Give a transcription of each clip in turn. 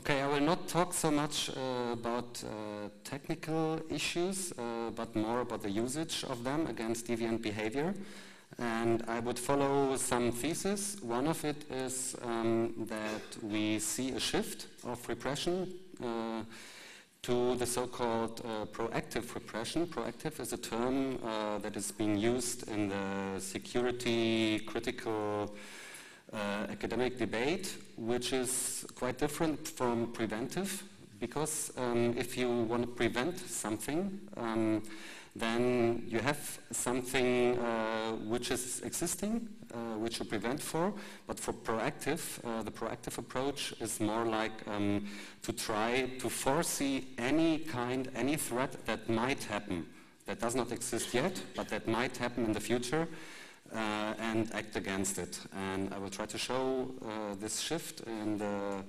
Okay, I will not talk so much about technical issues, but more about the usage of them against deviant behavior. And I would follow some theses. One of it is that we see a shift of repression to the so-called proactive repression. Proactive is a term that is being used in the security critical academic debate, which is quite different from preventive, because if you want to prevent something, then you have something which is existing, which you prevent for. But for proactive, the proactive approach is more like to try to foresee any threat that might happen, that does not exist yet, but that might happen in the future, and act against it. And I will try to show this shift in the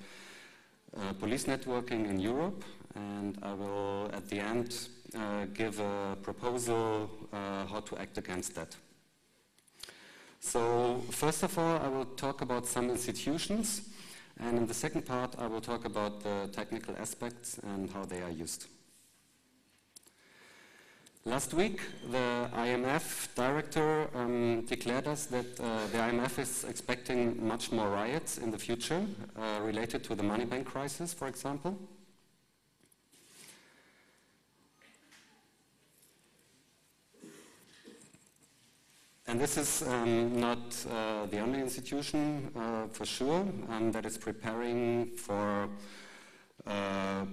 police networking in Europe, and I will, at the end, give a proposal how to act against that. So, first of all, I will talk about some institutions, and in the second part, I will talk about the technical aspects and how they are used. Last week, the IMF director declared us that the IMF is expecting much more riots in the future related to the money bank crisis, for example. And this is not the only institution, for sure, that is preparing for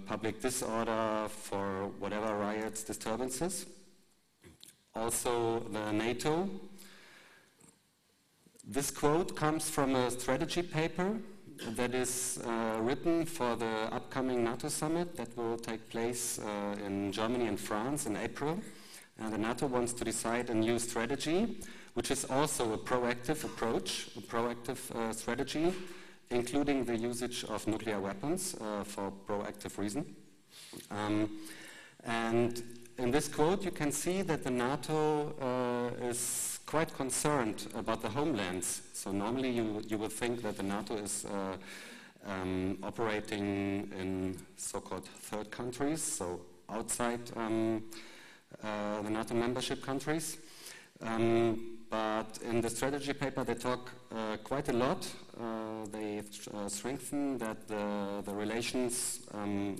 public disorder, for whatever riots, disturbances. Also, the NATO. This quote comes from a strategy paper that is written for the upcoming NATO summit that will take place in Germany and France in April. And the NATO wants to decide a new strategy, which is also a proactive approach, a proactive strategy, including the usage of nuclear weapons for proactive reason. And in this quote, you can see that the NATO is quite concerned about the homelands. So normally you would think that the NATO is operating in so-called third countries, so outside the NATO membership countries. But in the strategy paper, they talk quite a lot. They strengthen that the relations,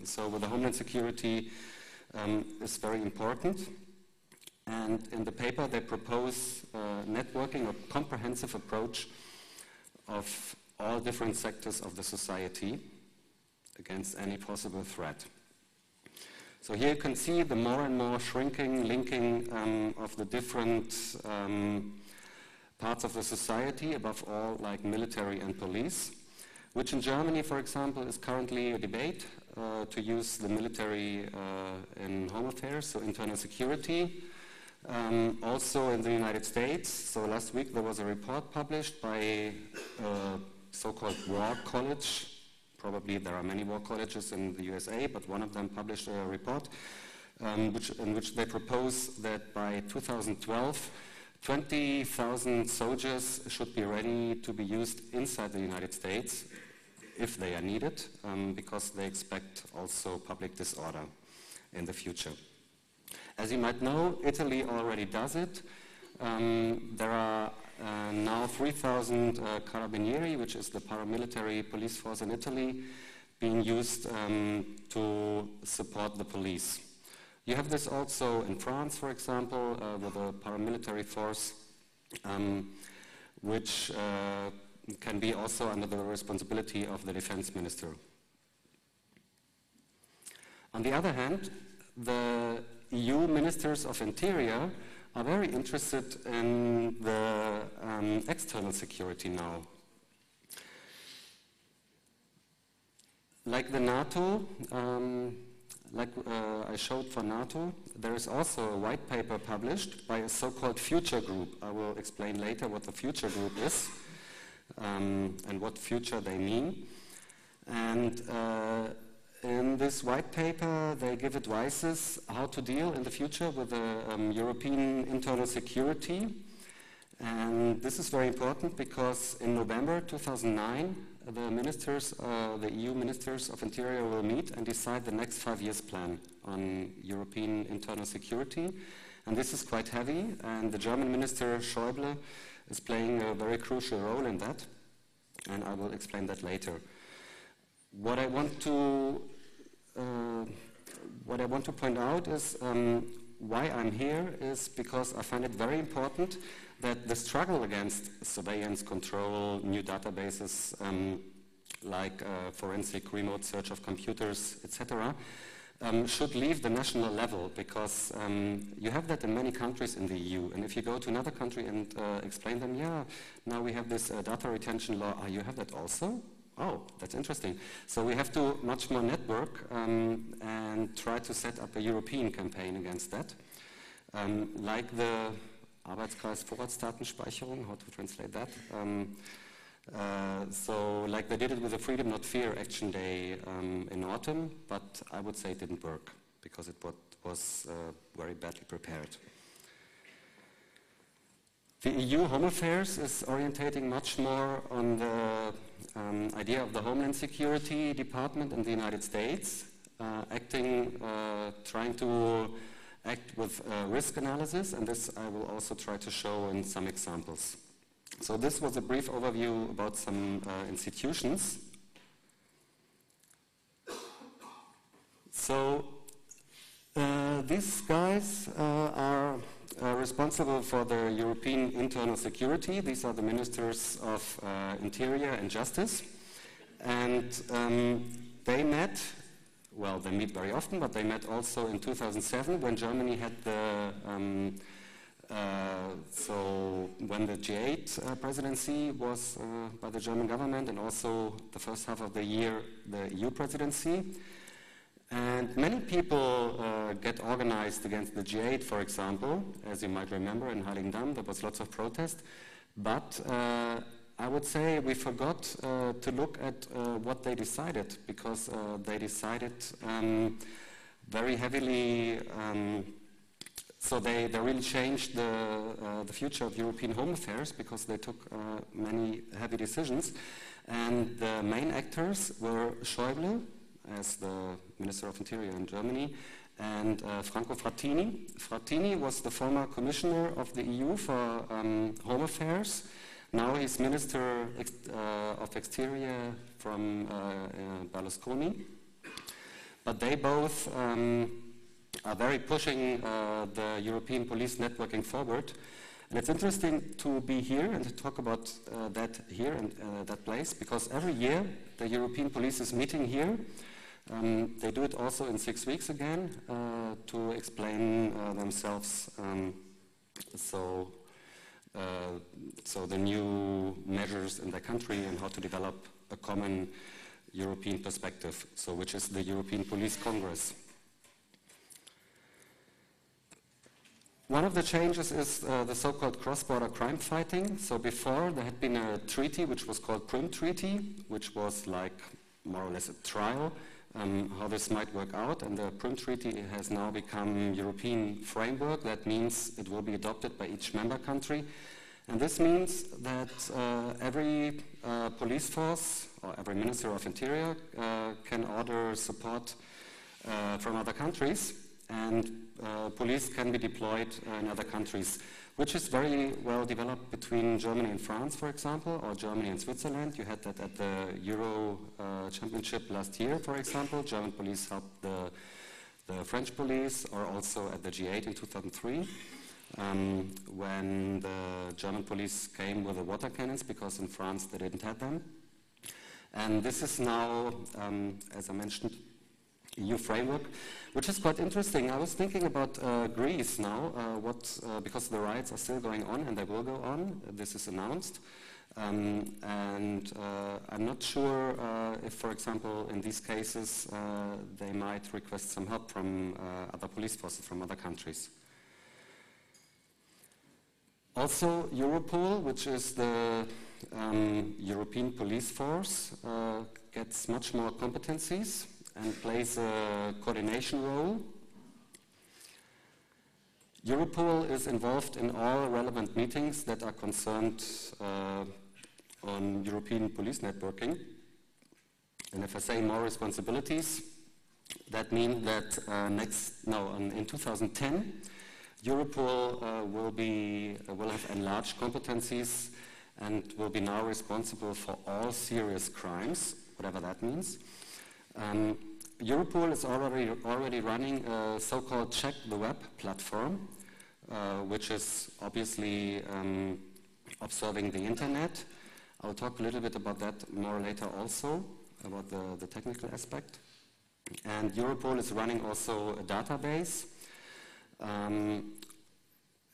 so with the Homeland Security, is very important. And in the paper, they propose networking, a comprehensive approach of all different sectors of the society against any possible threat. So here you can see the more and more shrinking, linking of the different parts of the society, above all like military and police, which in Germany, for example, is currently a debate to use the military in home affairs, so internal security. Also in the United States, so last week there was a report published by a so-called war college. Probably there are many war colleges in the USA, but one of them published a report in which they propose that by 2012, 20,000 soldiers should be ready to be used inside the United States if they are needed, because they expect also public disorder in the future. As you might know, Italy already does it. There are now 3,000 carabinieri, which is the paramilitary police force in Italy, being used to support the police. You have this also in France, for example, with a paramilitary force, which can be also under the responsibility of the defense minister. On the other hand, the EU ministers of interior are very interested in the external security now. Like the NATO, I showed for NATO, there is also a white paper published by a so-called future group. I will explain later what the future group is and what future they mean. And in this white paper, they give advices how to deal in the future with the European internal security. And this is very important because in November 2009, the EU ministers of Interior will meet and decide the next 5 years plan on European internal security. And this is quite heavy, and the German minister Schäuble is playing a very crucial role in that, and I will explain that later. What I want to point out is why I'm here is because I find it very important that the struggle against surveillance, control, new databases like forensic remote search of computers, etc., should leave the national level, because you have that in many countries in the EU. And if you go to another country and explain them, yeah, now we have this data retention law, you have that also? Oh, that's interesting. So we have to much more network and try to set up a European campaign against that. Like the Arbeitskreis Vorratsdatenspeicherung, how to translate that? So like they did it with the Freedom Not Fear Action Day in autumn, but I would say it didn't work because it was very badly prepared. The EU Home Affairs is orientating much more on the idea of the Homeland Security Department in the United States, trying to act with risk analysis, and this I will also try to show in some examples. So this was a brief overview about some institutions. So these guys are responsible for the European internal security. These are the ministers of Interior and Justice. And they met, well, they meet very often, but they met also in 2007 when Germany had the, when the G8 presidency was by the German government, and also the first half of the year, the EU presidency. And many people get organized against the G8, for example. As you might remember, in Heiligendamm, there was lots of protest. But I would say we forgot to look at what they decided, because they decided very heavily. So they really changed the future of European home affairs, because they took many heavy decisions. And the main actors were Schäuble, as the Minister of Interior in Germany, and Franco Frattini. Frattini was the former Commissioner of the EU for Home Affairs. Now he's Minister of Exterior from Berlusconi. But they both are very pushing the European police networking forward. And it's interesting to be here and to talk about that here and that place, because every year the European police is meeting here. They do it also in 6 weeks again to explain themselves. So the new measures in their country and how to develop a common European perspective, so which is the European Police Congress. One of the changes is the so-called cross-border crime fighting. So before there had been a treaty which was called Prüm Treaty, which was like more or less a trial how this might work out, and the Prüm Treaty has now become European framework. That means it will be adopted by each member country, and this means that every police force or every Minister of Interior can order support from other countries, and police can be deployed in other countries, which is very well developed between Germany and France, for example, or Germany and Switzerland. You had that at the Euro Championship last year, for example. German police helped the French police, or also at the G8 in 2003, when the German police came with the water cannons, because in France they didn't have them. And this is now, as I mentioned, EU framework, which is quite interesting. I was thinking about Greece now, because the riots are still going on, and they will go on. This is announced. And I'm not sure if, for example, in these cases, they might request some help from other police forces from other countries. Also, Europol, which is the European police force, gets much more competencies and plays a coordination role. Europol is involved in all relevant meetings that are concerned on European police networking. And if I say more responsibilities, that means that in 2010, Europol will have enlarged competencies and will be now responsible for all serious crimes, whatever that means. Europol is already running a so-called Check the Web platform, which is obviously observing the internet. I'll talk a little bit about that more later also, about the technical aspect. And Europol is running also a database.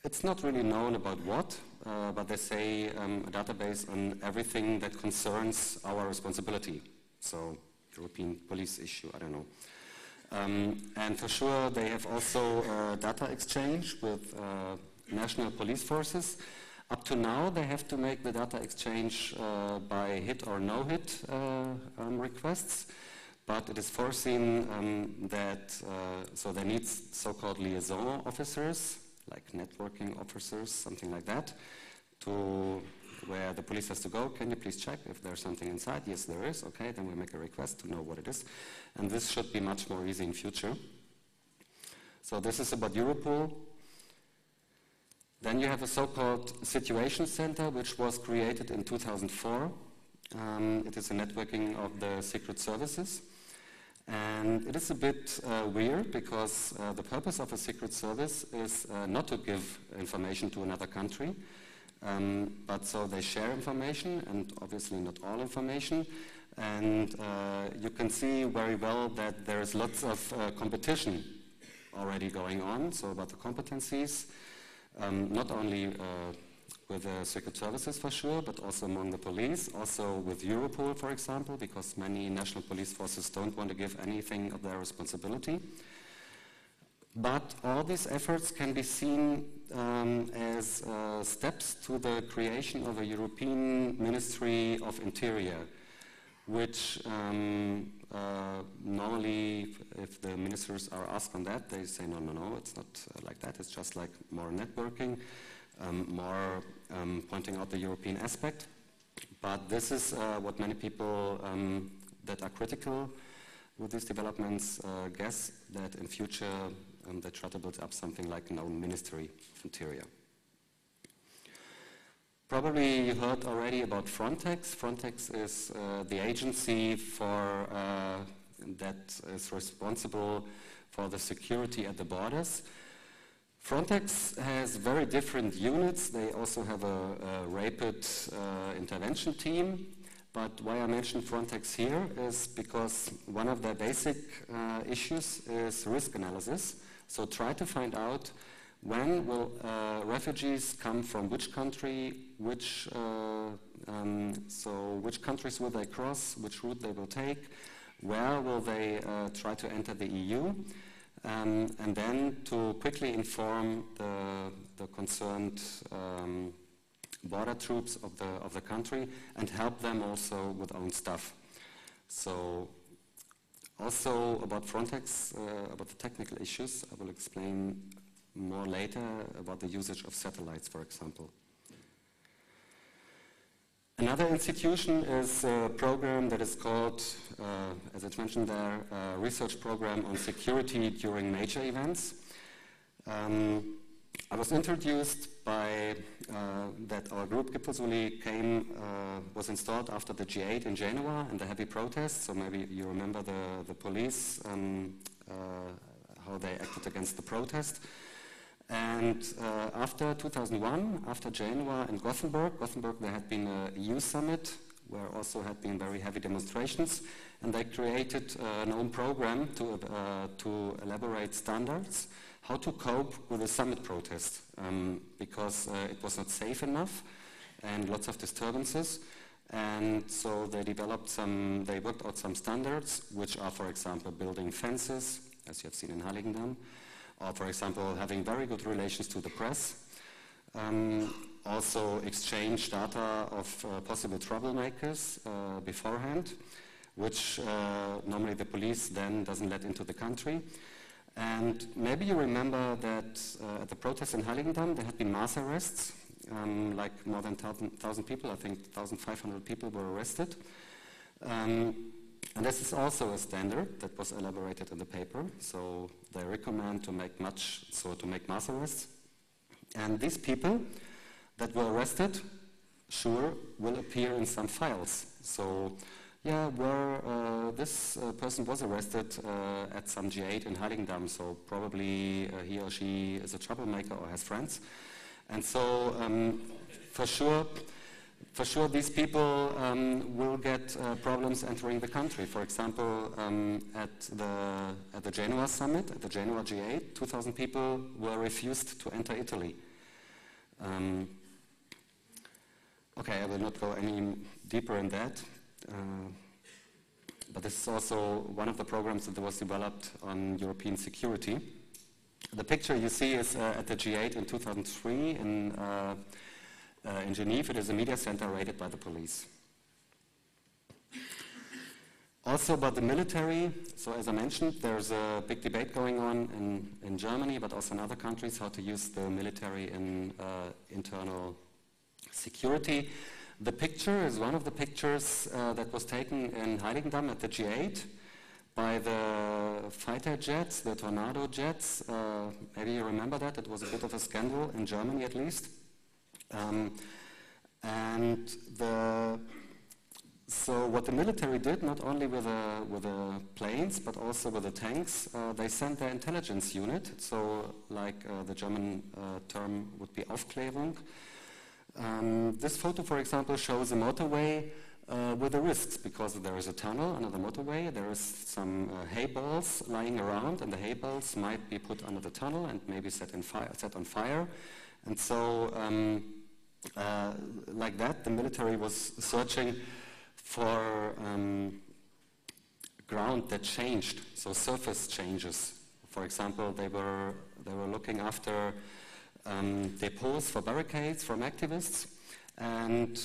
It's not really known about what, but they say a database on everything that concerns our responsibility. So, European police issue, I don't know. And for sure, they have also data exchange with national police forces. Up to now, they have to make the data exchange by hit or no hit requests. But it is foreseen that, so they need so-called liaison officers, like networking officers, something like that, to where the police has to go. Can you please check if there's something inside? Yes, there is. Okay, then we make a request to know what it is. And this should be much more easy in future. So this is about Europol. Then you have a so-called situation center, which was created in 2004. It is a networking of the secret services. And it is a bit weird because the purpose of a secret service is not to give information to another country, but so they share information, and obviously not all information. And you can see very well that there is lots of competition already going on, so about the competencies, not only with the secret services for sure, but also among the police, also with Europol, for example, because many national police forces don't want to give anything of their responsibility. But all these efforts can be seen as steps to the creation of a European Ministry of Interior, which normally, if the ministers are asked on that, they say, no, it's not like that, it's just like more networking, more pointing out the European aspect. But this is what many people that are critical with these developments guess, that in future they try to build up something like an own Ministry of Interior. Probably you heard already about Frontex. Frontex is the agency that is responsible for the security at the borders. Frontex has very different units. They also have a rapid intervention team. But why I mention Frontex here is because one of their basic issues is risk analysis. So try to find out when will refugees come from which country, which countries will they cross, which route they will take, where will they try to enter the EU, and then to quickly inform the concerned border troops of the country and help them also with own stuff. So also about Frontex, about the technical issues, I will explain more later about the usage of satellites, for example. Another institution is a program that is called, as it's mentioned there, a research program on security during major events. I was introduced by that our group Gipfelsoli was installed after the G8 in Genoa and the heavy protests. So maybe you remember the police, how they acted against the protest. And after 2001, after Genoa and Gothenburg, there had been a EU summit where also had been very heavy demonstrations, and they created an own program to elaborate standards how to cope with the summit protest, because it was not safe enough and lots of disturbances. And so they worked out some standards, which are, for example, building fences, as you have seen in Heiligendamm, or, for example, having very good relations to the press. Also exchange data of possible troublemakers beforehand, which normally the police then doesn't let into the country. And maybe you remember that at the protests in Heiligendamm, there had been mass arrests, like more than 1,000 people, I think 1,500 people were arrested. And And this is also a standard that was elaborated in the paper. So they recommend to make mass arrests. And these people that were arrested, sure, will appear in some files. So, yeah, where this person was arrested at some G8 in Heiligendamm, so probably he or she is a troublemaker or has friends. And so, for sure, these people will get problems entering the country. For example, at the Genoa summit, at the Genoa G8, 2,000 people were refused to enter Italy. Okay, I will not go any deeper in that, but this is also one of the programs that was developed on European security. The picture you see is at the G8 in 2003 in Geneva. It is a media center raided by the police. Also about the military, so as I mentioned, there's a big debate going on in Germany, but also in other countries, how to use the military in internal security. The picture is one of the pictures that was taken in Heiligendamm at the G8 by the fighter jets, the Tornado jets. Maybe you remember that. It was a bit of a scandal in Germany, at least. So what the military did, not only with the planes, but also with the tanks, they sent their intelligence unit. So like the German term would be Aufklärung. This photo, for example, shows a motorway with the risks, because there is a tunnel under the motorway, there is some hay balls lying around, and the hay balls might be put under the tunnel and maybe set on fire. And so, like that, the military was searching for ground that changed, so surface changes. For example, they were looking after depots for barricades from activists, and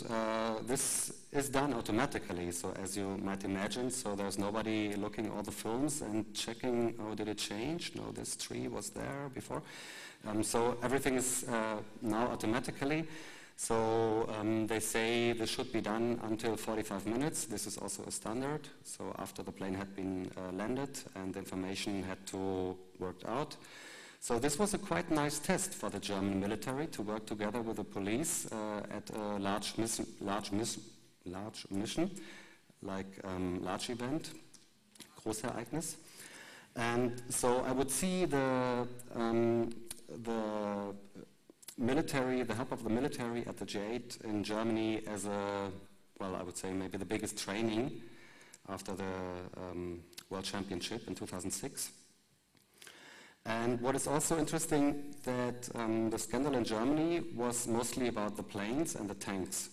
this is done automatically. So as you might imagine, so there's nobody looking at all the films and checking, oh, did it change? No, this tree was there before. So everything is now automatically. So they say this should be done until 45 minutes. This is also a standard. So after the plane had been landed and the information had to work out. So this was a quite nice test for the German military to work together with the police at a large mission, like large event, Großereignis. And so I would see the military, the help of the military at the G8 in Germany as a, well, I would say maybe the biggest training after the World Championship in 2006. And what is also interesting, that the scandal in Germany was mostly about the planes and the tanks.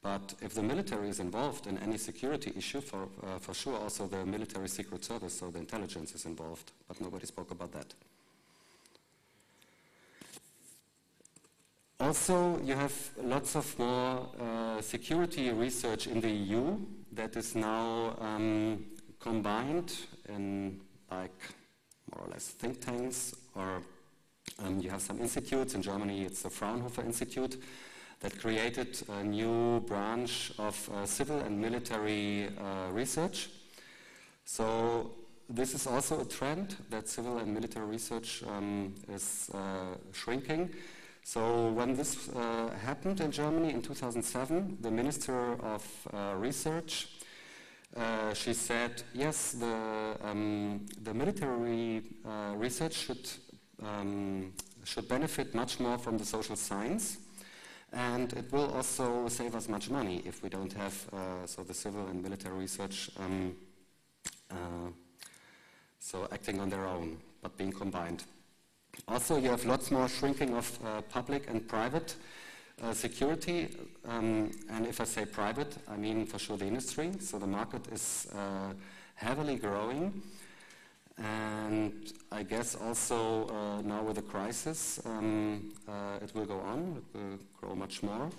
But if the military is involved in any security issue, for sure also the military secret service, so the intelligence is involved. But nobody spoke about that. Also, you have lots of more security research in the EU that is now combined in, like, more or less think tanks, or you have some institutes. In Germany, it's the Fraunhofer Institute that created a new branch of civil and military research. So this is also a trend, that civil and military research is shrinking. So when this happened in Germany in 2007, the Minister of Research, she said, yes, the military research should benefit much more from the social science, and it will also save us much money if we don't have so the civil and military research so acting on their own, but being combined. Also, you have lots more shrinking of public and private security, and if I say private, I mean for sure the industry. So the market is heavily growing, and I guess also now with the crisis, it will go on, it will grow much more.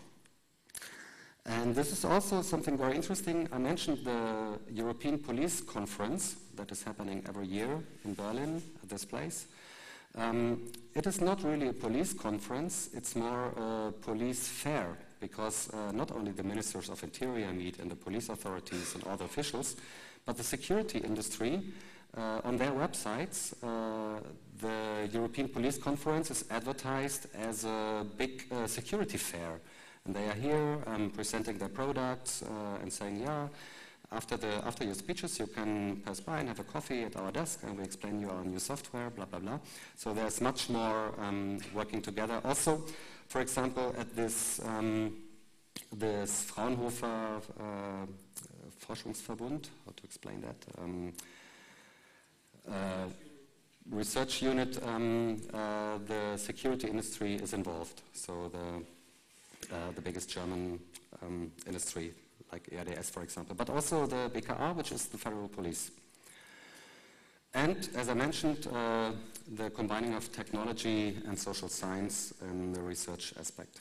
And this is also something very interesting. I mentioned the European Police Conference that is happening every year in Berlin at this place. It is not really a police conference, it's more a police fair, because not only the ministers of interior meet and the police authorities and other officials, But the security industry, on their websites, the European Police Conference is advertised as a big security fair. And they are here presenting their products and saying, yeah, after your speeches, you can pass by and have a coffee at our desk, and we explain you our new software, blah, blah, blah. So there's much more working together. Also, for example, at this Fraunhofer Forschungsverbund, how to explain that, research unit, the security industry is involved. So the biggest German industry, like ERDS, for example, but also the BKA, which is the federal police. And, as I mentioned, the combining of technology and social science in the research aspect.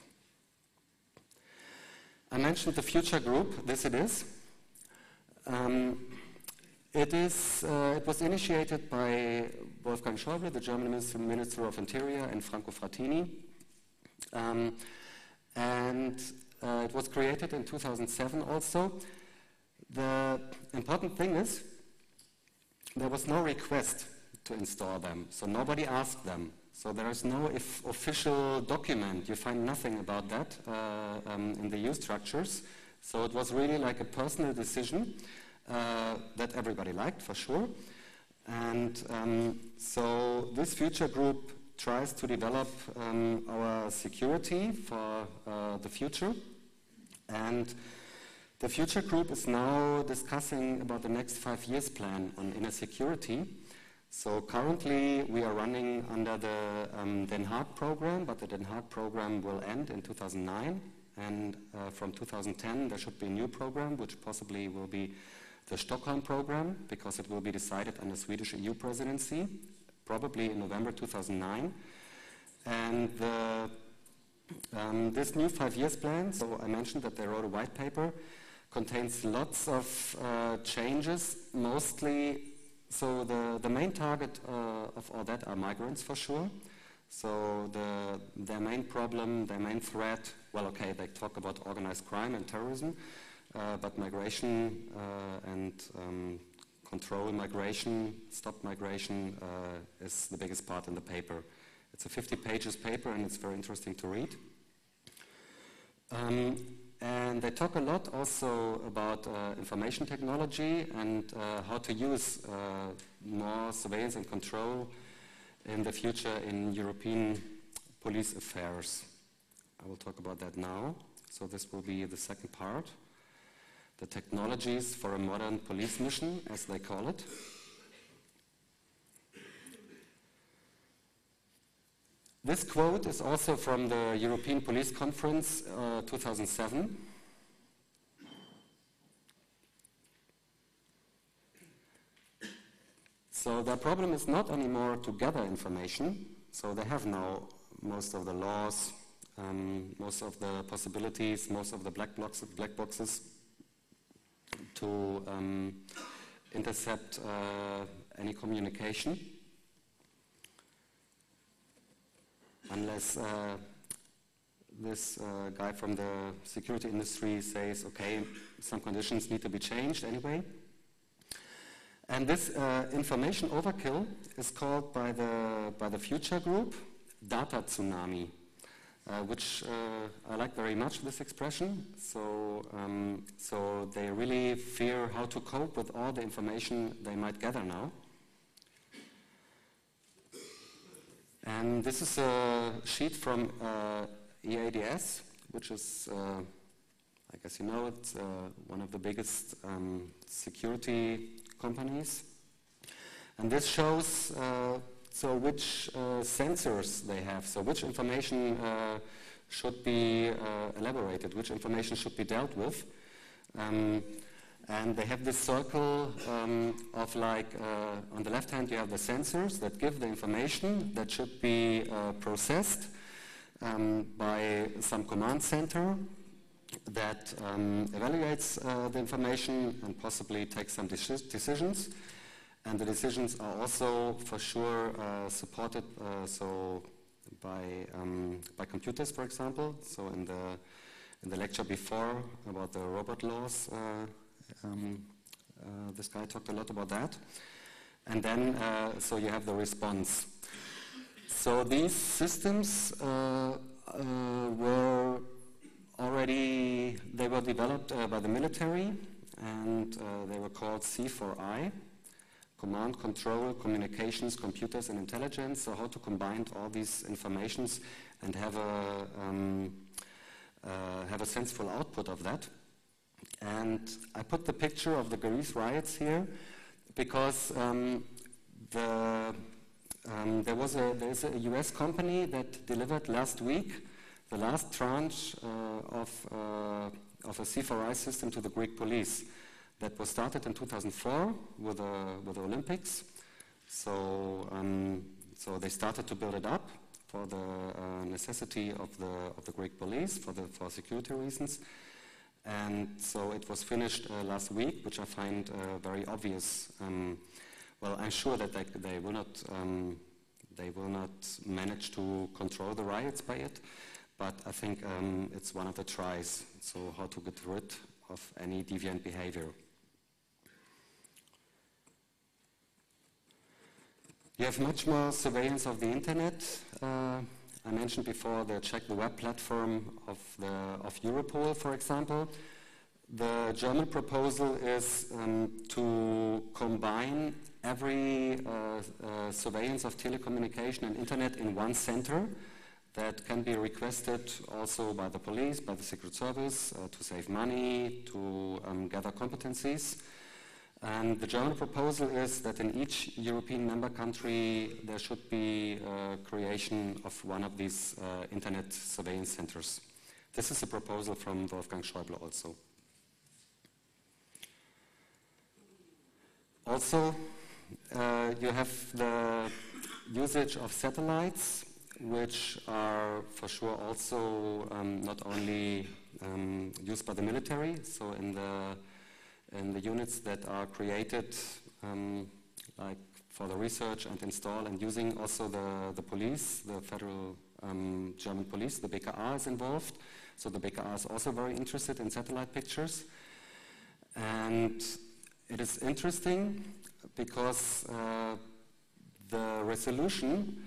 I mentioned the future group. This it is. It was initiated by Wolfgang Schäuble, the German Minister of Interior, and Franco Frattini. It was created in 2007 also. The important thing is there was no request to install them, so nobody asked them. So there is no official document. You find nothing about that in the EU structures. So it was really like a personal decision that everybody liked, for sure. And so this future group tries to develop our security for the future. And the future group is now discussing about the next 5 years plan on inner security. So currently we are running under the Den Haag program, but the Den Haag program will end in 2009. And from 2010 there should be a new program, which possibly will be the Stockholm program, because it will be decided under Swedish EU presidency, probably in November 2009. And this new 5 years plan, so I mentioned that they wrote a white paper, contains lots of changes, mostly, so the main target of all that are migrants, for sure. So their main problem, their main threat, well, okay, they talk about organized crime and terrorism, but migration and control migration, stop migration is the biggest part in the paper. It's a 50 pages paper, and it's very interesting to read. And they talk a lot also about information technology and how to use more surveillance and control in the future in European police affairs. I will talk about that now. So this will be the second part. The technologies for a modern police mission, as they call it. This quote is also from the European Police Conference 2007. So the problem is not anymore to gather information. So they have now most of the laws, most of the possibilities, most of the black boxes to intercept any communication. Unless this guy from the security industry says, okay, some conditions need to be changed anyway. And this information overkill is called by the future group data tsunami, which I like very much, this expression. So they really fear how to cope with all the information they might gather now. And this is a sheet from EADS, which is, I guess you know, it's one of the biggest security companies. And this shows so which sensors they have, so which information should be elaborated, which information should be dealt with. And they have this circle of like, on the left hand you have the sensors that give the information that should be processed by some command center that evaluates the information and possibly takes some decisions. And the decisions are also for sure supported by computers, for example. So in the lecture before about the robot laws, This guy talked a lot about that. And then, so you have the response. So these systems were developed by the military, and they were called C4I, Command, Control, Communications, Computers, and Intelligence. So how to combine all these informations and have a sensible output of that. And I put the picture of the Greece riots here because there is a US company that delivered last week the last tranche of a C4I system to the Greek police. That was started in 2004 with the Olympics. So they started to build it up for the necessity of the Greek police for security reasons. And so it was finished last week, which I find very obvious. Well, I'm sure that they will not manage to control the riots by it, but I think it's one of the tries. So how to get rid of any deviant behavior. You have much more surveillance of the internet. I mentioned before the Check the Web platform of Europol, for example. The German proposal is to combine every surveillance of telecommunication and internet in one center that can be requested also by the police, by the Secret Service, to save money, to gather competencies. And the German proposal is that in each European member country there should be creation of one of these internet surveillance centers. This is a proposal from Wolfgang Schäuble also. Also, you have the usage of satellites, which are for sure also not only used by the military, so in the units that are created like for the research and install and using also the police, the federal German police, the BKA is involved. So the BKA is also very interested in satellite pictures. And it is interesting because the resolution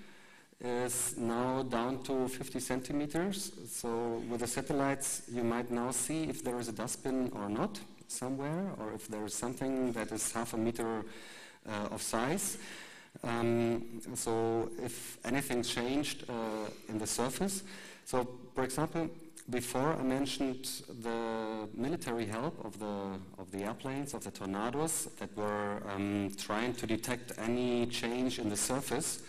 is now down to 50 centimeters. So with the satellites you might now see if there is a dustbin or not somewhere, or if there is something that is half a meter of size. So if anything changed in the surface. So for example, before I mentioned the military help of the airplanes, of the tornadoes that were trying to detect any change in the surface.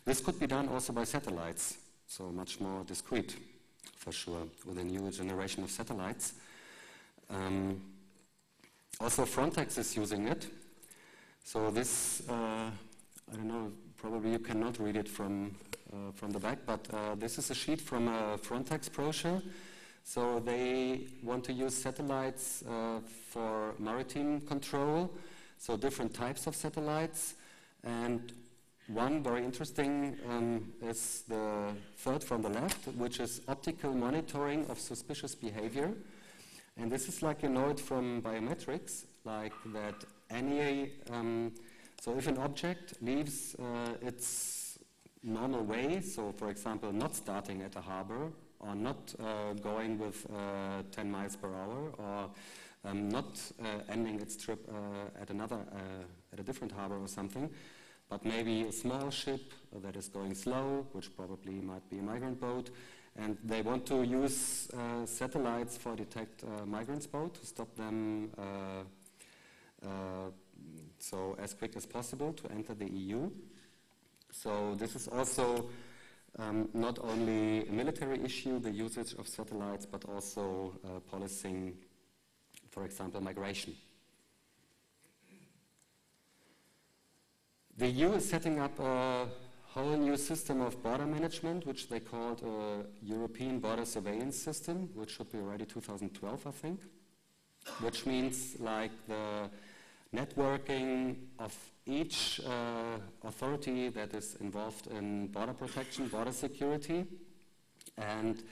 This could be done also by satellites, so much more discrete for sure with a new generation of satellites. Also Frontex is using it. So this, I don't know, probably you cannot read it from the back, but this is a sheet from a Frontex brochure. So they want to use satellites for maritime control, so different types of satellites. And one very interesting is the third from the left, which is optical monitoring of suspicious behavior. And this is like you know it from biometrics, like that any, so if an object leaves its normal way, so for example not starting at a harbor, or not going with 10 miles per hour, or not ending its trip at a different harbor or something, but maybe a small ship that is going slow, which probably might be a migrant boat, and they want to use satellites for detect migrants' boat to stop them so as quick as possible to enter the EU. So this is also not only a military issue, the usage of satellites, but also policing, for example, migration. The EU is setting up a whole new system of border management, which they called a European Border Surveillance System, which should be ready 2012, I think, which means like the networking of each authority that is involved in border protection, border security, and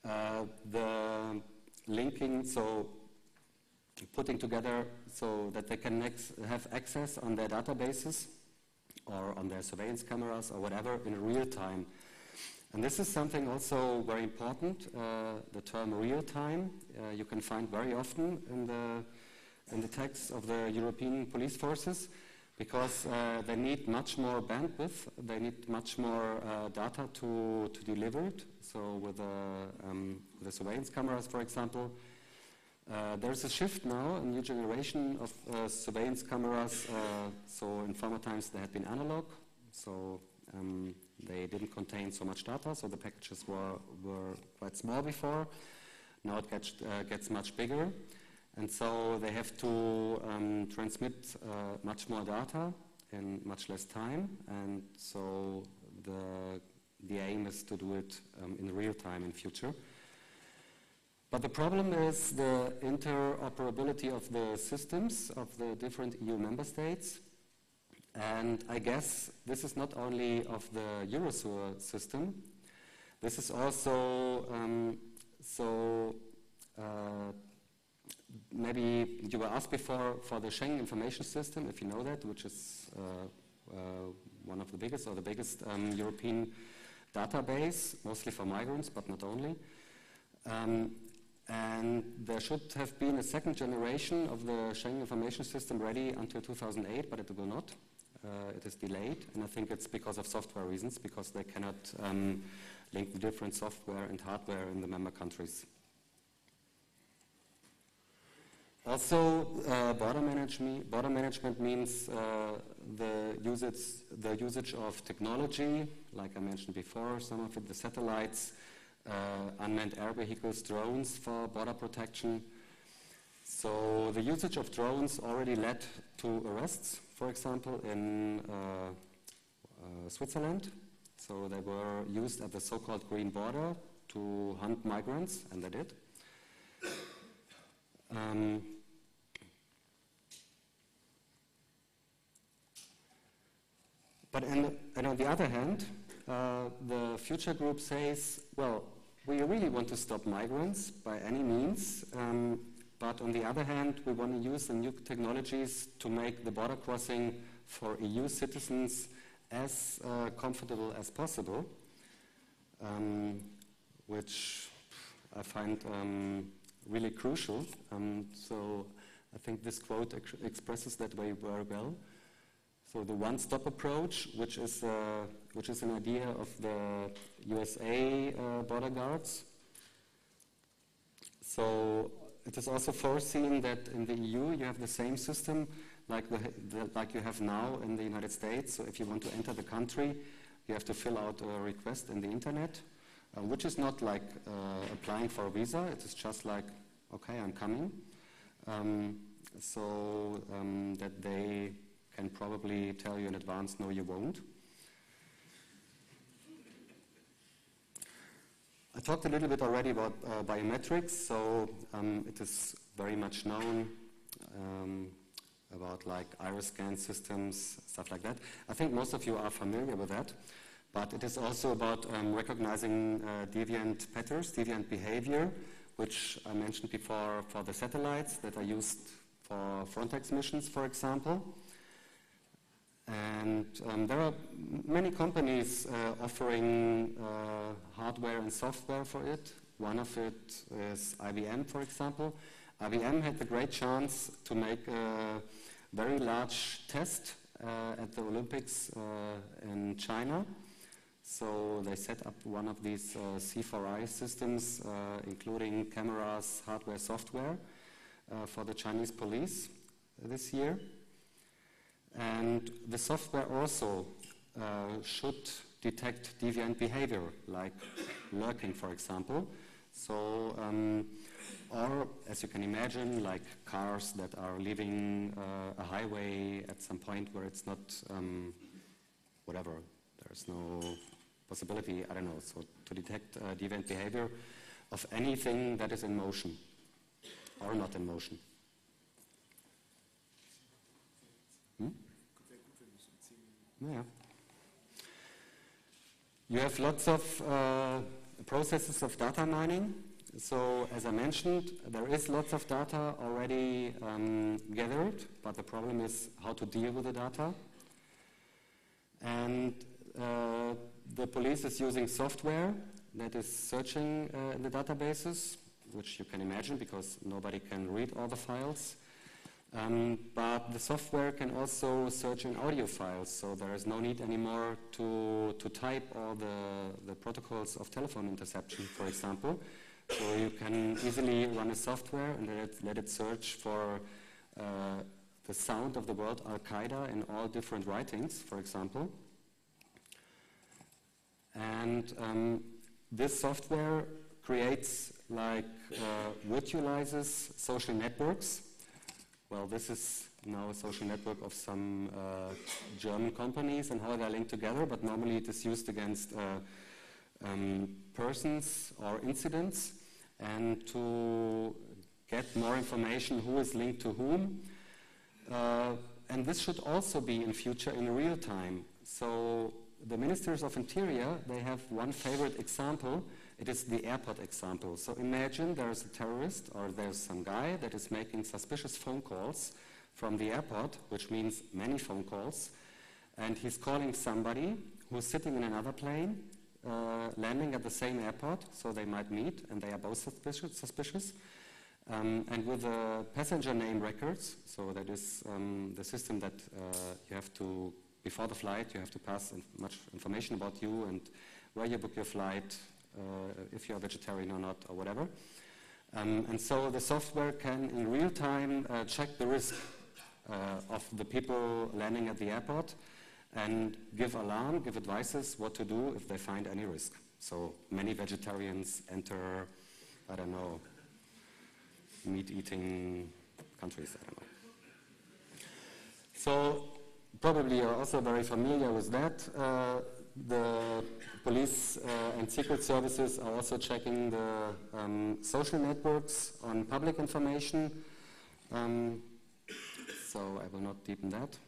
the linking, so putting together so that they can have access on their databases or on their surveillance cameras or whatever in real time. And this is something also very important, the term real time. You can find very often in the text of the European police forces, because they need much more bandwidth, they need much more data to deliver it. So with the surveillance cameras, for example, there's a shift now, a new generation of surveillance cameras. So in former times they had been analog, so they didn't contain so much data, so the packages were quite small before. Now it gets much bigger, and so they have to transmit much more data in much less time, and so the aim is to do it in real time in future. But the problem is the interoperability of the systems of the different EU member states. And I guess this is not only of the Eurosur system, this is also, maybe you were asked before for the Schengen Information System, if you know that, which is one of the biggest or the biggest European database, mostly for migrants, but not only. And there should have been a second generation of the Schengen Information System ready until 2008, but it will not. It is delayed, and I think it's because of software reasons, because they cannot link the different software and hardware in the member countries. Also, border management means the usage of technology, like I mentioned before, some of it, the satellites, unmanned air vehicles, drones for border protection. So the usage of drones already led to arrests, for example, in Switzerland. So they were used at the so-called green border to hunt migrants, and they did. And on the other hand, the future group says, well, we really want to stop migrants by any means, but on the other hand, we want to use the new technologies to make the border crossing for EU citizens as comfortable as possible, which I find really crucial. So I think this quote expresses that very well. So the one-stop approach, which is an idea of the USA border guards. So it is also foreseen that in the EU you have the same system like you have now in the United States. So if you want to enter the country, you have to fill out a request in the internet, which is not like applying for a visa. It is just like, okay, I'm coming. So that they can probably tell you in advance, no, you won't. I talked a little bit already about biometrics, so it is very much known about like iris scan systems, stuff like that. I think most of you are familiar with that, but it is also about recognizing deviant patterns, deviant behavior, which I mentioned before for the satellites that are used for Frontex missions, for example. And there are many companies offering hardware and software for it. One of it is IBM, for example. IBM had the great chance to make a very large test at the Olympics in China. So they set up one of these C4I systems, including cameras, hardware, software, for the Chinese police this year. And the software also should detect deviant behavior, like lurking, for example. So, or as you can imagine, like cars that are leaving a highway at some point where it's not, whatever, there's no possibility, I don't know, so to detect deviant behavior of anything that is in motion or not in motion. Yeah. You have lots of processes of data mining. So as I mentioned, there is lots of data already gathered, but the problem is how to deal with the data. And the police is using software that is searching in the databases, which you can imagine because nobody can read all the files. But the software can also search in audio files, so there is no need anymore to type all the protocols of telephone interception, for example. So you can easily run a software and let it search for the sound of the word Al-Qaeda in all different writings, for example. And this software creates, virtualizes social networks. Well, this is now a social network of some German companies and how they're linked together, but normally it is used against persons or incidents, and to get more information who is linked to whom. And this should also be in future in real time. So the ministers of interior, they have one favorite example. It is the airport example. So imagine there's a terrorist or there's some guy that is making suspicious phone calls from the airport, which means many phone calls, and he's calling somebody who's sitting in another plane, landing at the same airport, so they might meet, and they are both suspicious. And with the passenger name records, so that is the system that you have to, before the flight, you have to pass much information about you and where you book your flight, if you're a vegetarian or not, or whatever. And so the software can, in real time, check the risk of the people landing at the airport and give alarm, give advices what to do if they find any risk. So many vegetarians enter, I don't know, meat-eating countries, I don't know. So probably you're also very familiar with that. The police and secret services are also checking the social networks on public information. So I will not deepen that.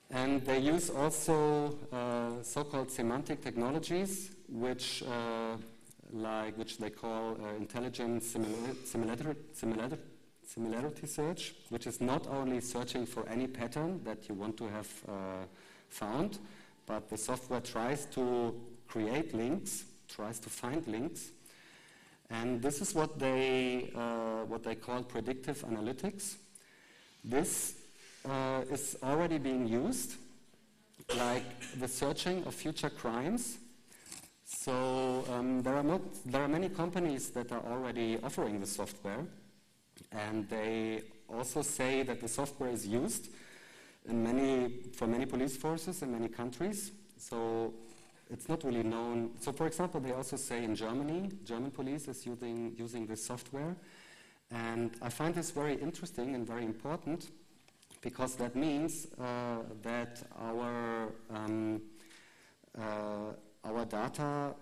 And they use also so-called semantic technologies, which they call intelligent similarity search, which is not only searching for any pattern that you want to have found, but the software tries to create links, tries to find links. And this is what they call predictive analytics. This is already being used, like the searching of future crimes. So there are many companies that are already offering the software, and they also say that the software is used for many police forces in many countries. So it's not really known. So for example, they also say in Germany, German police is using this software. And I find this very interesting and very important, because that means that our data,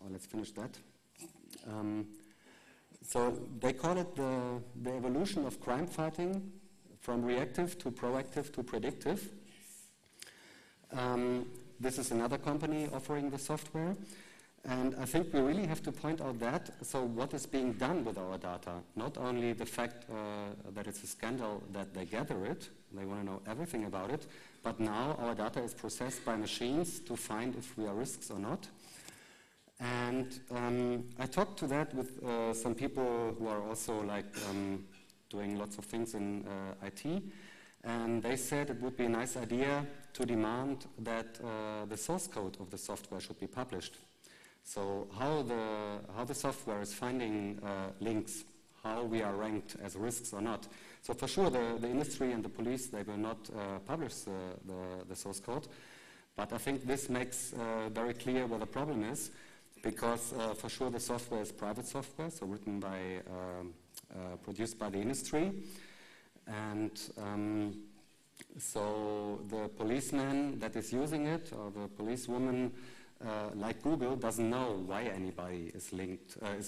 let's finish that. So they call it the evolution of crime fighting from reactive to proactive to predictive. This is another company offering the software. And I think we really have to point out that, so what is being done with our data? Not only the fact that it's a scandal that they gather it, they want to know everything about it, but now our data is processed by machines to find if we are risks or not. And I talked to that with some people who are also doing lots of things in IT, and they said it would be a nice idea to demand that the source code of the software should be published. So how the software is finding links, how we are ranked as risks or not. So for sure the industry and the police, they will not publish the source code, but I think this makes very clear where the problem is, because for sure the software is private software, so written by, produced by the industry, and so the policeman that is using it, or the policewoman, like Google, doesn't know why anybody is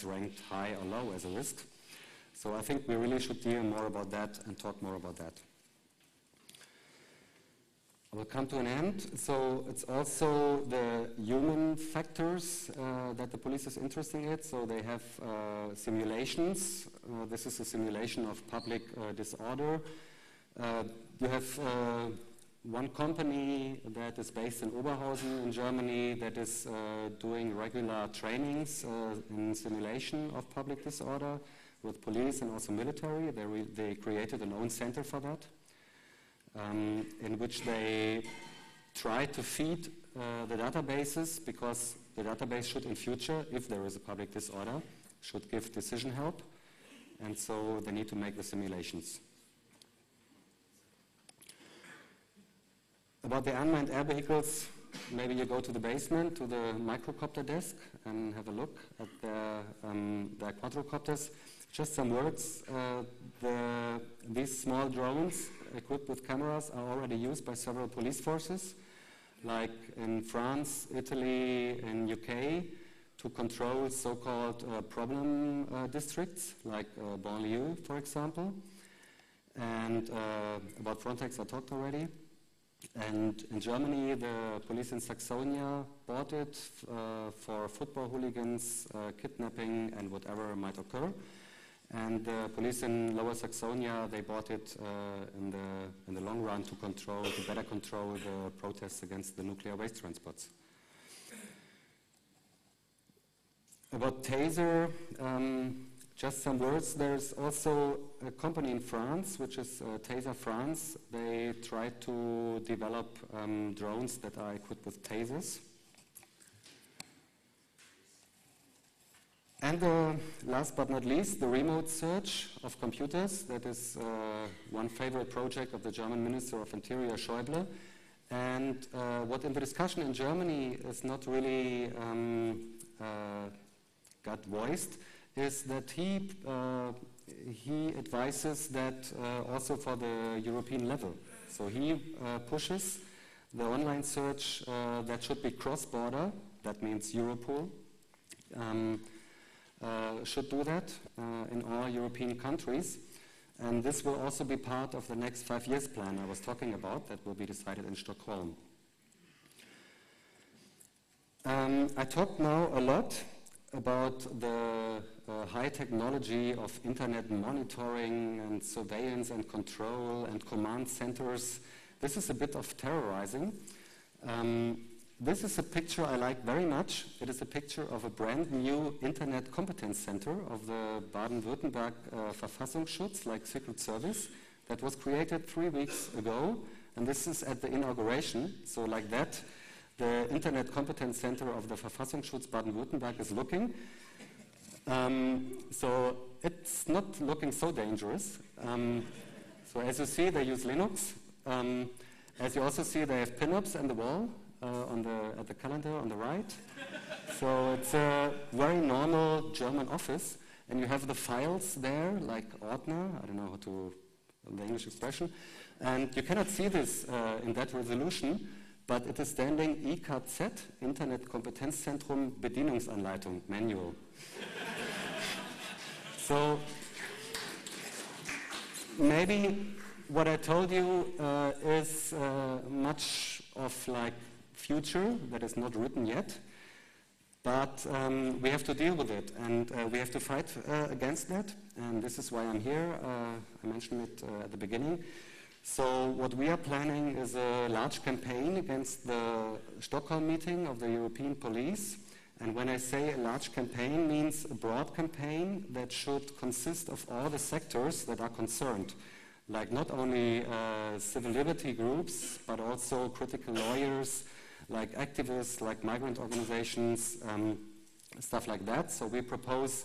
ranked high or low as a risk. So I think we really should deal more about that and talk more about that. I will come to an end. So it's also the human factors that the police is interested in. So they have simulations. This is a simulation of public disorder. You have one company that is based in Oberhausen in Germany that is doing regular trainings in simulation of public disorder with police and also military. They created an own center for that. In which they try to feed the databases, because the database should in future, if there is a public disorder, should give decision help, and so they need to make the simulations. About the unmanned air vehicles, maybe you go to the basement, to the microcopter desk, and have a look at their quadrocopters. Just some words. These small drones equipped with cameras are already used by several police forces, like in France, Italy, and UK, to control so-called problem districts, like banlieue, for example. And about Frontex I talked already. And in Germany, the police in Saxonia bought it for football hooligans, kidnapping, and whatever might occur. And the police in Lower Saxonia, they bought it in the long run to better control the protests against the nuclear waste transports. About Taser, just some words. There's also a company in France, which is Taser France. They try to develop drones that are equipped with tasers. And last but not least, the remote search of computers. That is one favorite project of the German Minister of Interior, Schäuble. And what in the discussion in Germany is not really got voiced is that he advises that also for the European level. So he pushes the online search that should be cross-border. That means Europol. Should do that in all European countries. And this will also be part of the next 5 years plan I was talking about that will be decided in Stockholm. I talked now a lot about the high technology of internet monitoring and surveillance and control and command centers. This is a bit of terrorizing. This is a picture I like very much. It is a picture of a brand new Internet Competence Center of the Baden-Württemberg Verfassungsschutz, like Secret Service, that was created 3 weeks ago. And this is at the inauguration. So like that, the Internet Competence Center of the Verfassungsschutz Baden-Württemberg is looking. So it's not looking so dangerous. So as you see, they use Linux. As you also see, they have pinups on the wall. At the calendar on the right. So it's a very normal German office, and you have the files there, like Ordner, I don't know the English expression, and you cannot see this in that resolution, but it is standing IKZ, Internet Kompetenzzentrum Bedienungsanleitung, manual. So maybe what I told you is much of like future that is not written yet, but we have to deal with it, and we have to fight against that, and this is why I'm here. I mentioned it at the beginning. So what we are planning is a large campaign against the Stockholm meeting of the European police, and when I say a large campaign, means a broad campaign that should consist of all the sectors that are concerned, like not only civil liberty groups, but also critical lawyers, like activists, like migrant organizations, stuff like that. So we propose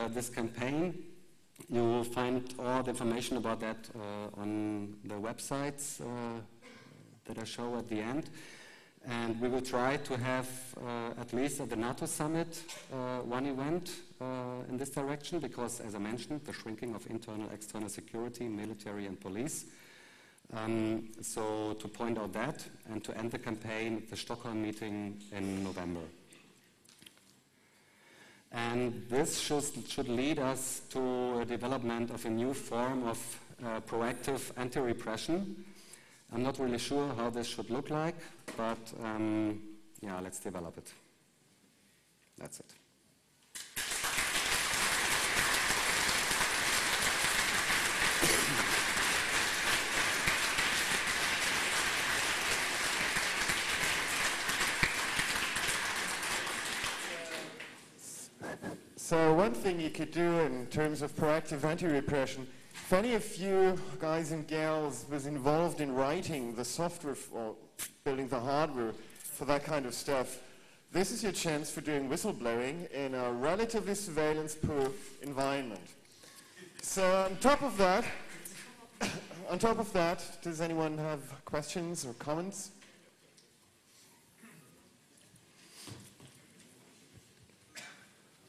this campaign. You will find all the information about that on the websites that I show at the end. And we will try to have, at least at the NATO summit, one event in this direction, because, as I mentioned, the shrinking of internal, external security, military and police. So to point out that, and to end the campaign at the Stockholm meeting in November. And this should lead us to a development of a new form of proactive anti-repression. I'm not really sure how this should look like, but yeah, let's develop it. That's it. So one thing you could do in terms of proactive anti-repression, if any of you guys and gals was involved in writing the software or building the hardware for that kind of stuff, this is your chance for doing whistleblowing in a relatively surveillance-proof environment. So on top of that, does anyone have questions or comments?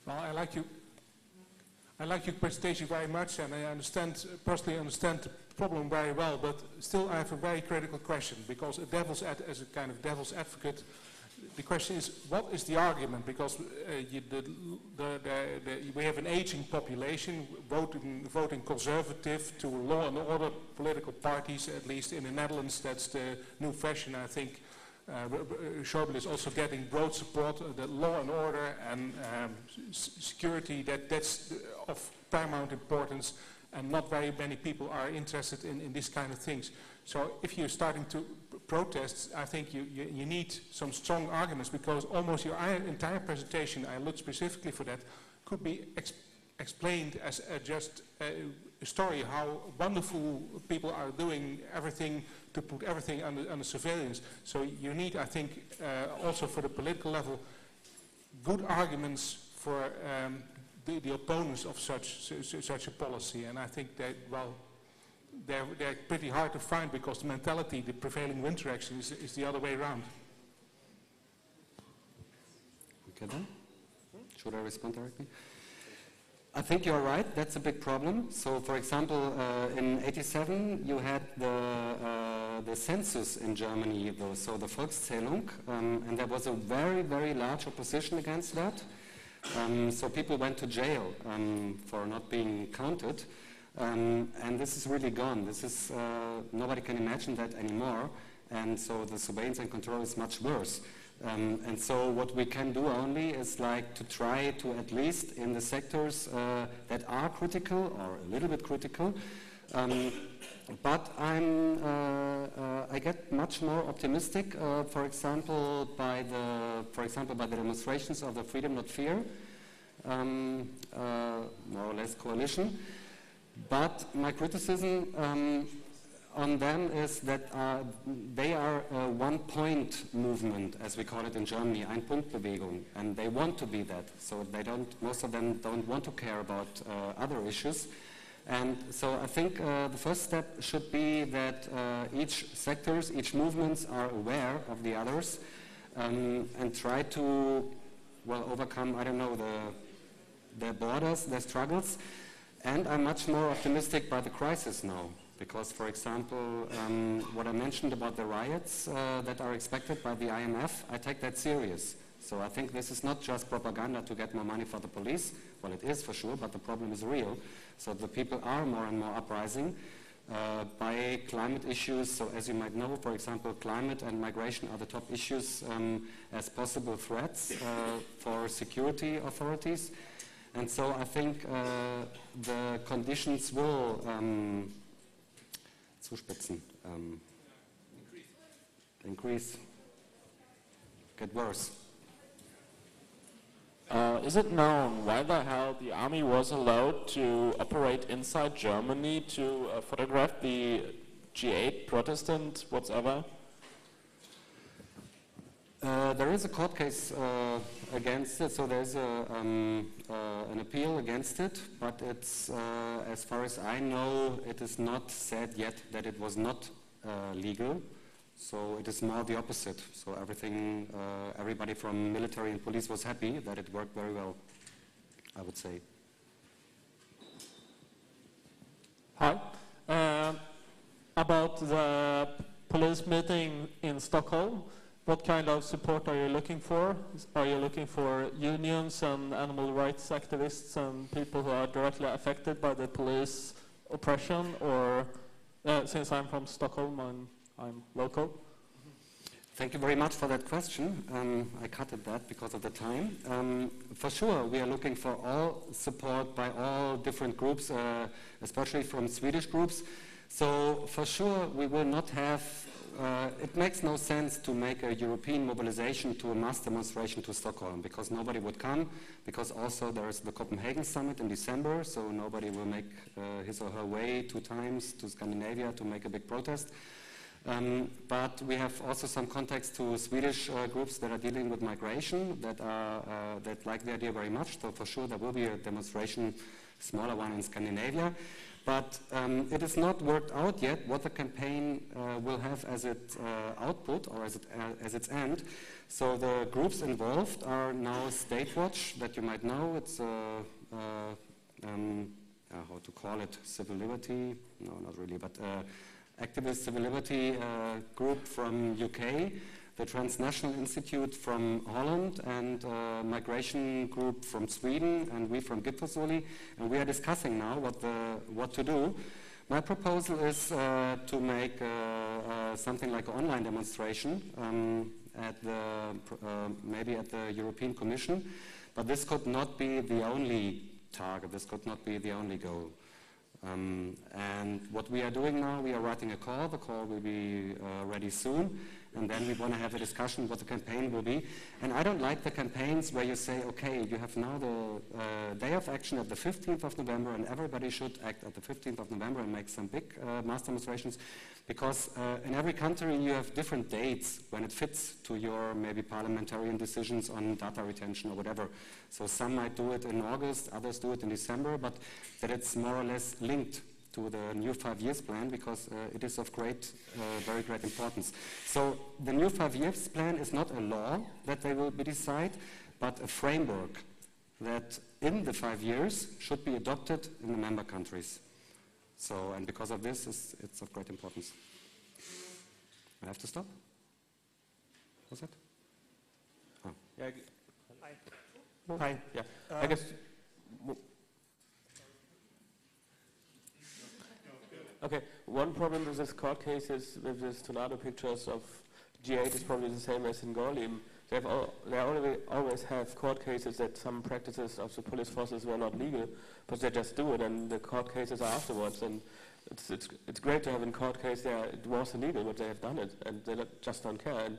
Well, I like your presentation very much, and I personally understand the problem very well, but still I have a very critical question, because as a kind of devil's advocate, the question is, what is the argument? Because we have an aging population, voting conservative to law and order political parties, at least in the Netherlands. That's the new fashion, I think. Schäuble is also getting broad support that law and order and security, that's of paramount importance, and not very many people are interested in these kind of things. So if you're starting to protest, I think you need some strong arguments, because almost your entire presentation, I looked specifically for that, could be explained as just a story how wonderful people are doing everything to put everything under surveillance. So you need, I think, also for the political level, good arguments for the opponents of such a policy. And I think that, well, they're pretty hard to find, because the mentality, the prevailing wind direction is the other way around. Okay then? Should I respond directly? I think you're right, that's a big problem. So for example, in '87 you had the census in Germany, so the Volkszählung, and there was a very, very large opposition against that. So people went to jail for not being counted. And this is really gone. This is, nobody can imagine that anymore. And so the surveillance and control is much worse. And so what we can do only is like to try to, at least in the sectors that are critical or a little bit critical, but I get much more optimistic, for example, by the demonstrations of the Freedom Not Fear, more or less coalition. But my criticism on them is that they are a one-point movement, as we call it in Germany, Ein-Punkt-Bewegung, and they want to be that. So they don't. Most of them don't want to care about other issues. And so I think the first step should be that each sectors, each movements are aware of the others and try to, well, overcome, I don't know, their borders, their struggles. And I'm much more optimistic by the crisis now. Because, for example, what I mentioned about the riots that are expected by the IMF, I take that serious. So I think this is not just propaganda to get more money for the police. Well, it is for sure, but the problem is real. So the people are more and more uprising by climate issues. So as you might know, for example, climate and migration are the top issues as possible threats for security authorities. And so I think the conditions will zuspitzen, increase, get worse. Is it known why the hell the army was allowed to operate inside Germany to photograph the G8 Protestant whatever? There is a court case against it, so there's an appeal against it, but it's, as far as I know, it is not said yet that it was not legal. So it is more the opposite. So everybody from military and police was happy that it worked very well, I would say. Hi. About the police meeting in Stockholm, what kind of support are you looking for? Are you looking for unions and animal rights activists and people who are directly affected by the police oppression? Or, since I'm from Stockholm, I'm local. Thank you very much for that question. I cut it that because of the time. For sure, we are looking for all support by all different groups, especially from Swedish groups. So for sure, we will not have, it makes no sense to make a European mobilization to a mass demonstration to Stockholm, because nobody would come, because also there is the Copenhagen summit in December, so nobody will make his or her way 2 times to Scandinavia to make a big protest. But we have also some contacts to Swedish groups that are dealing with migration that like the idea very much. So for sure there will be a demonstration, smaller one in Scandinavia. But it is not worked out yet what the campaign will have as its output or as its end. So the groups involved are now State Watch, that you might know. It's how to call it, civil liberty? No, not really, but activist civil liberty group from UK, the Transnational Institute from Holland, and migration group from Sweden, and we from Gipfelsoli, and we are discussing now what to do. My proposal is to make something like an online demonstration at maybe at the European Commission, but this could not be the only target, this could not be the only goal. And what we are doing now, we are writing a call. The call will be ready soon. And then we want to have a discussion what the campaign will be. And I don't like the campaigns where you say, okay, you have now the day of action at the 15th of November, and everybody should act at the 15th of November and make some big mass demonstrations. Because in every country you have different dates when it fits to your maybe parliamentarian decisions on data retention or whatever. So some might do it in August, others do it in December, but that it's more or less linked to the new 5 years plan, because it is of great, very great importance. So the new 5 years plan is not a law that they will decide, but a framework that in the 5 years should be adopted in the member countries. So, and because of this, it's of great importance. I have to stop? Was that? Oh. Yeah. Hi. Hi. Yeah. I guess. Okay. One problem with this court case is with these tornado pictures of G8 is probably the same as in Gorleben. They always have court cases that some practices of the police forces were not legal, but they just do it, and the court cases are afterwards. And it's great to have in court case there it was illegal, but they have done it, and they just don't care. And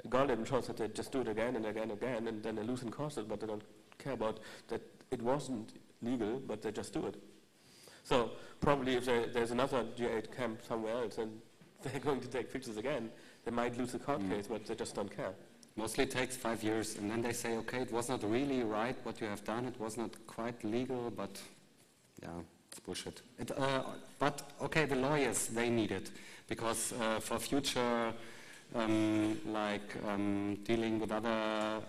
Gorleben shows that they just do it again and again and again, and then they lose in court, but they don't care about that it wasn't legal, but they just do it. So probably if there's another G8 camp somewhere else and they're going to take pictures again, they might lose the court case, but they just don't care. Mostly takes 5 years, and then they say, okay, it was not really right what you have done, it was not quite legal, but yeah, it's bullshit. But okay, the lawyers, they need it, because for future, dealing with other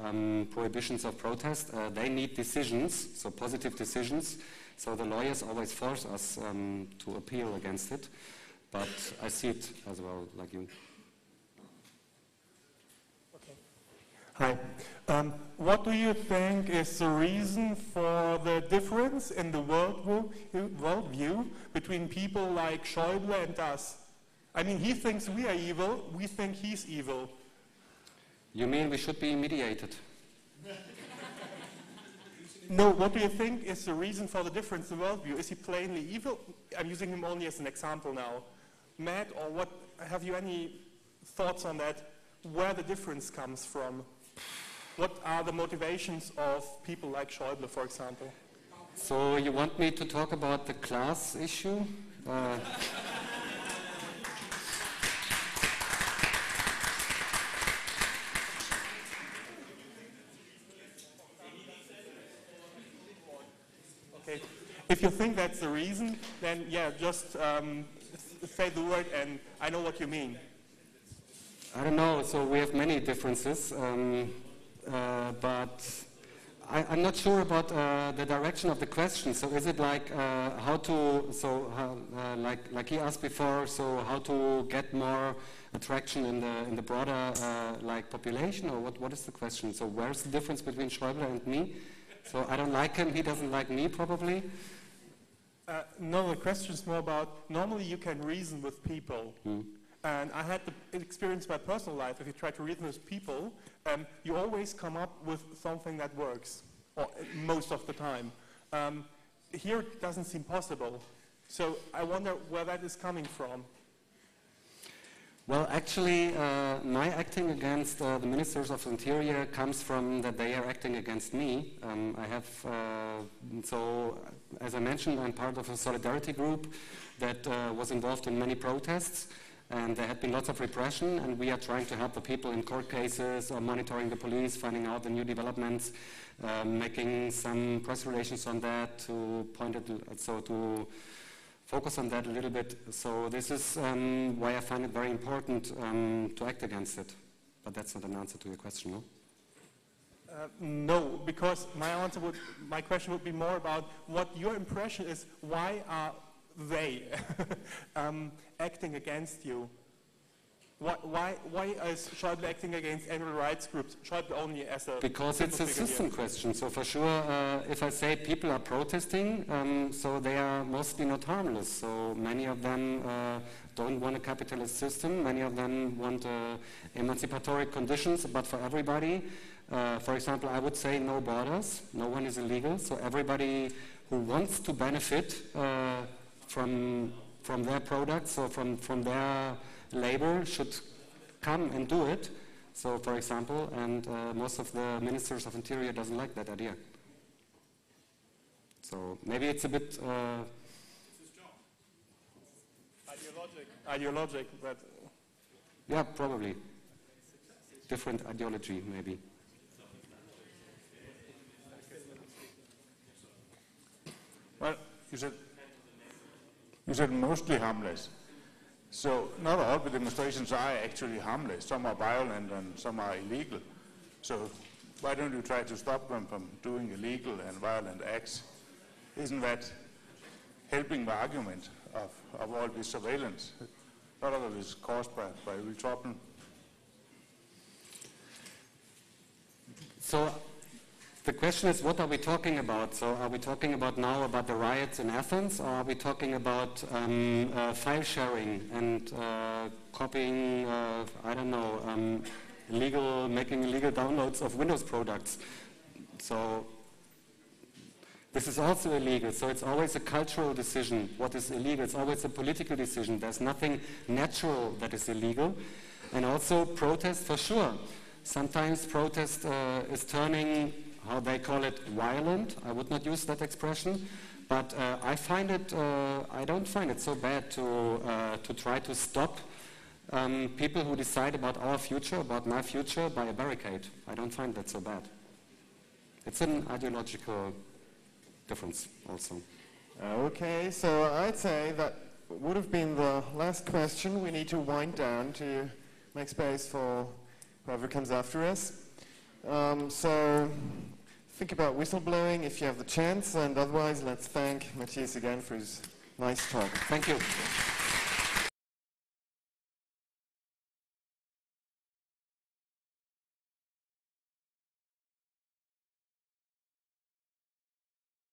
prohibitions of protest, they need decisions, so positive decisions, so the lawyers always force us to appeal against it, but I see it as well, like you. Hi. What do you think is the reason for the difference in the worldview between people like Schäuble and us? I mean, he thinks we are evil, we think he's evil. You mean we should be mediated? No, what do you think is the reason for the difference in worldview? Is he plainly evil? I'm using him only as an example now. Mad, or what? Have you any thoughts on that? Where the difference comes from? What are the motivations of people like Schäuble, for example? So you want me to talk about the class issue? Okay. If you think that's the reason, then yeah, just say the word and I know what you mean. I don't know, so we have many differences, but I'm not sure about the direction of the question. So is it like like he asked before, so how to get more attraction in the broader population, or what is the question? So where's the difference between Schäuble and me? So I don't like him, he doesn't like me probably. No, the question is more about, normally you can reason with people. And I had the experience in my personal life, if you try to reason with people, you always come up with something that works, or most of the time. Here it doesn't seem possible. So I wonder where that is coming from. Well, actually, my acting against the Ministers of Interior comes from that they are acting against me. So, as I mentioned, I'm part of a solidarity group that was involved in many protests, and there had been lots of repression, and we are trying to help the people in court cases, or monitoring the police, finding out the new developments, making some press relations on that to point it, so to focus on that a little bit. So this is why I find it very important to act against it. But that's not an answer to your question, no? No, because my question would be more about what your impression is. Why are they acting against you? Why is Schäuble acting against animal rights groups? Schäuble only as a... Because it's a system question. So for sure, if I say people are protesting, so they are mostly not harmless. So many of them don't want a capitalist system. Many of them want emancipatory conditions, but for everybody. For example, I would say no borders. No one is illegal. So everybody who wants to benefit from their products or from their labor should come and do it. So, for example, and most of the Ministers of Interior doesn't like that idea. So maybe it's a bit... It's his job. Ideologic, but... Yeah, probably. Different ideology, maybe. Well, you said mostly harmless. So not all the demonstrations are actually harmless. Some are violent and some are illegal. So why don't you try to stop them from doing illegal and violent acts? Isn't that helping the argument of all this surveillance? A lot of it is caused by real trouble. So the question is, what are we talking about? So are we talking about now about the riots in Athens, or are we talking about file sharing and copying, I don't know, making illegal downloads of Windows products? So this is also illegal. So it's always a cultural decision. What is illegal? It's always a political decision. There's nothing natural that is illegal. And also protest, for sure. Sometimes protest is turning, how they call it, violent. I would not use that expression, but I don't find it so bad to try to stop people who decide about our future, about my future, by a barricade. I don't find that so bad. It's an ideological difference also. Okay, so I'd say that would have been the last question. We need to wind down to make space for whoever comes after us. So think about whistleblowing if you have the chance, and otherwise let's thank Matthias again for his nice talk. Thank you.